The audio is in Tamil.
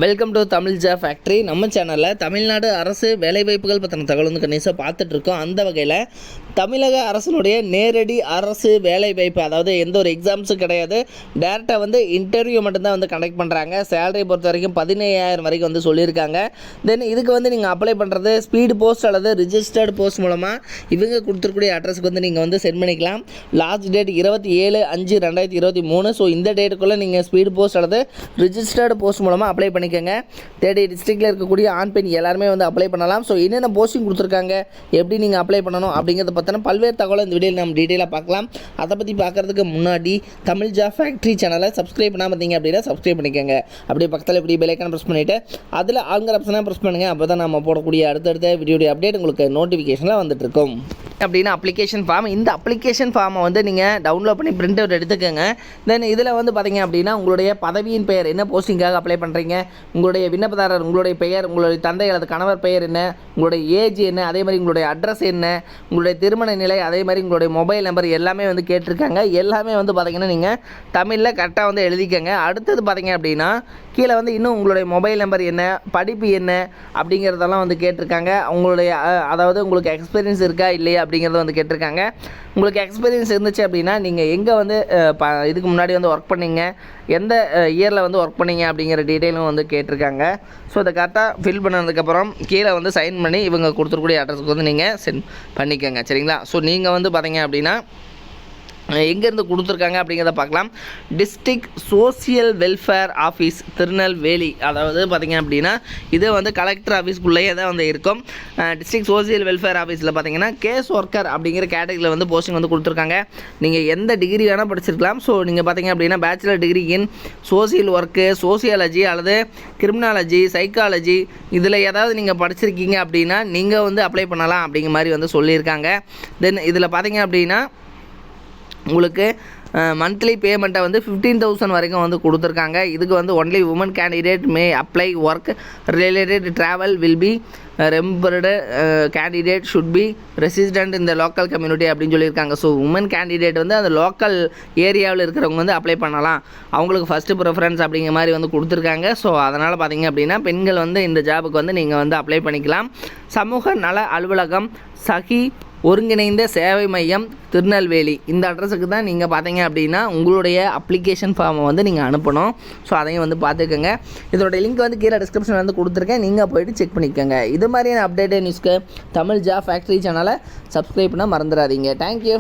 வெல்கம் டு தமிழ் ஜா ஃபேக்ட்ரி. நம்ம சேனலில் தமிழ்நாடு அரசு வேலைவாய்ப்புகள் பற்றின தகவல் வந்து கண்டிப்பாக பார்த்துட்ருக்கோம். அந்த வகையில் தமிழக அரசினுடைய நேரடி அரசு வேலைவாய்ப்பு, அதாவது எந்த ஒரு எக்ஸாம்ஸும் கிடையாது, டேரெக்டாக வந்து இன்டர்வியூ மட்டும்தான் வந்து கண்டக்ட் பண்ணுறாங்க. சேலரி பொறுத்த வரைக்கும் 17,000 வரைக்கும் வந்து சொல்லியிருக்காங்க. தென் இதுக்கு வந்து நீங்கள் அப்ளை பண்ணுறது ஸ்பீடு போஸ்ட் அல்லது ரிஜிஸ்டர்டு போஸ்ட் மூலமாக இவங்க கொடுத்துருக்கூடிய அட்ரஸுக்கு வந்து நீங்கள் வந்து சென்ட் பண்ணிக்கலாம். Last date 27/5/2023. ஸோ இந்த டேட்டுக்குள்ளே நீங்கள் ஸ்பீடு போஸ்ட் அல்லது ரிஜிஸ்டர்டு போஸ்ட் மூலமாக அப்ளை பண்ணிக்கோங்க. தேர்ட்டி டிஸ்ட்ரிக்டில் இருக்கக்கூடிய ஆண் பெண் எல்லாருமே வந்து அப்ளை பண்ணலாம். ஸோ என்னென்ன போஸ்டிங் கொடுத்துருக்காங்க, எப்படி நீங்கள் அப்ளை பண்ணணும் அப்படிங்கிறத பற்றின பல்வேறு தகவலை இந்த வீடியோவில் நம்ம டீட்டெயிலாக பார்க்கலாம். அதை பற்றி பார்க்குறதுக்கு முன்னாடி தமிழ் ஜா ஃபேக்ட்ரி சேனலை சப்ஸ்கிரைப் பண்ணாமல் இருந்தீங்க அப்படின்னா சப்ஸ்கிரைப் பண்ணிக்கோங்க. அப்படியே பக்கத்தில் இப்படி பெல் ஐக்கானை ப்ரெஸ் பண்ணிவிட்டு அதில் ஆளுங்கிற ஆப்ஷனாக ப்ரெஸ் பண்ணுங்கள். அப்போ தான் நம்ம போடக்கூடிய அடுத்தடுத்த வீடியோடைய அப்டேட் உங்களுக்கு நோட்டிஃபிகேஷனில் வந்துட்டு இருக்கும். அப்படின்னா அப்ளிகேஷன் ஃபார்ம், இந்த அப்ளிகேஷன் ஃபார்மை வந்து நீங்கள் டவுன்லோட் பண்ணி பிரிண்ட் அவுட் எடுத்துக்கோங்க. தென் இதில் வந்து பார்த்தீங்க அப்படின்னா உங்களுடைய பதவியின் பெயர், என்ன போஸ்டிங்காக அப்ளை பண்ணுறீங்க, உங்களுடைய விண்ணப்பதாரர் உங்களுடைய பெயர், உங்களுடைய தந்தை அல்லது கணவர் பெயர் என்ன, உங்களுடைய ஏஜ் என்ன, அதே மாதிரி உங்களுடைய அட்ரஸ் என்ன, உங்களுடைய திருமண நிலை, அதே மாதிரி உங்களுடைய மொபைல் நம்பர் எல்லாமே வந்து கேட்டிருக்காங்க. எல்லாமே வந்து பார்த்திங்கன்னா நீங்கள் தமிழில் கரெக்டாக வந்து எழுதிக்கங்க. அடுத்தது பார்த்திங்க அப்படின்னா கீழே வந்து இன்னும் உங்களுடைய மொபைல் நம்பர் என்ன, படிப்பு என்ன அப்படிங்கிறதெல்லாம் வந்து கேட்டிருக்காங்க. உங்களுடைய அதாவது உங்களுக்கு எக்ஸ்பீரியன்ஸ் இருக்கா இல்லையா அப்படிங்கிறத வந்து கேட்டிருக்காங்க. உங்களுக்கு எக்ஸ்பீரியன்ஸ் இருந்துச்சு அப்படின்னா நீங்கள் எங்கே வந்து இதுக்கு முன்னாடி வந்து ஒர்க் பண்ணீங்க, எந்த இயரில் வந்து ஒர்க் பண்ணீங்க அப்படிங்கிற டீட்டெயிலும் வந்து கேட்டிருக்காங்க. ஸோ அதை கரெக்டாக ஃபில் பண்ணதுக்கப்புறம் கீழே வந்து சைன் பண்ணி இவங்க கொடுத்துருக்கூடிய அட்ரஸுக்கு வந்து நீங்கள் சென்ட் பண்ணிக்கோங்க. சரிங்களா? ஸோ நீங்கள் வந்து பார்த்தீங்க அப்படின்னா எங்கேருந்து கொடுத்துருக்காங்க அப்படிங்கிறத பார்க்கலாம். District social welfare office Tirunelveli, அதாவது பார்த்திங்க அப்படின்னா இது வந்து கலெக்டர் ஆஃபீஸ்க்குள்ளேயே தான் வந்து இருக்கும். டிஸ்ட்ரிக்ட் சோசியல் வெல்ஃபேர் ஆஃபீஸில் பார்த்திங்கன்னா கேஸ் ஒர்க்கர் அப்படிங்கிற கேட்டகரியில் வந்து போஸ்டிங் வந்து கொடுத்துருக்காங்க. நீங்கள் எந்த டிகிரி வேணால் படிச்சிருக்கலாம். ஸோ நீங்கள் பார்த்திங்க அப்படின்னா bachelor degree in social work, sociology அல்லது கிரிமினாலஜி, சைக்காலஜி இதில் ஏதாவது நீங்கள் படிச்சிருக்கீங்க அப்படின்னா நீங்கள் வந்து அப்ளை பண்ணலாம் அப்படிங்கிற மாதிரி வந்து சொல்லியிருக்காங்க. தென் இதில் பார்த்திங்க அப்படின்னா உங்களுக்கு மந்த்லி பேமெண்ட்டை வந்து 15,000 வரைக்கும் வந்து கொடுத்துருக்காங்க. இதுக்கு வந்து only women candidate may apply, work related travel will be reimbursed, candidate should be resident இந்த லோக்கல் கம்யூனிட்டி அப்படின்னு சொல்லியிருக்காங்க. ஸோ உமன் கேண்டிடேட் வந்து அந்த லோக்கல் ஏரியாவில் இருக்கிறவங்க வந்து அப்ளை பண்ணலாம், அவங்களுக்கு ஃபஸ்ட்டு ப்ரிஃபரன்ஸ் அப்படிங்கிற மாதிரி வந்து கொடுத்துருக்காங்க. ஸோ அதனால் பார்த்திங்க அப்படின்னா பெண்கள் வந்து இந்த ஜாபுக்கு வந்து நீங்கள் வந்து அப்ளை பண்ணிக்கலாம். சமூக நல அலுவலகம், சகி ஒருங்கிணைந்த சேவை மையம் திருநெல்வேலி, இந்த அட்ரஸுக்கு தான் நீங்கள் பார்த்தீங்க அப்படின்னா உங்களுடைய அப்ளிகேஷன் ஃபார்மை வந்து நீங்கள் அனுப்பணும். ஸோ அதையும் வந்து பார்த்துக்கோங்க. இதோட லிங்க் வந்து கீழே டிஸ்கிரிப்ஷன் வந்து கொடுத்துருக்கேன், நீங்கள் போய்ட்டு செக் பண்ணிக்கோங்க. இது மாதிரியான அப்டேட்டட் நியூஸ்க்கு தமிழ் ஜா ஃபேக்ட்ரி சேனலை சப்ஸ்கிரைப் பண்ண மறந்துடாதீங்க. தேங்க்யூ.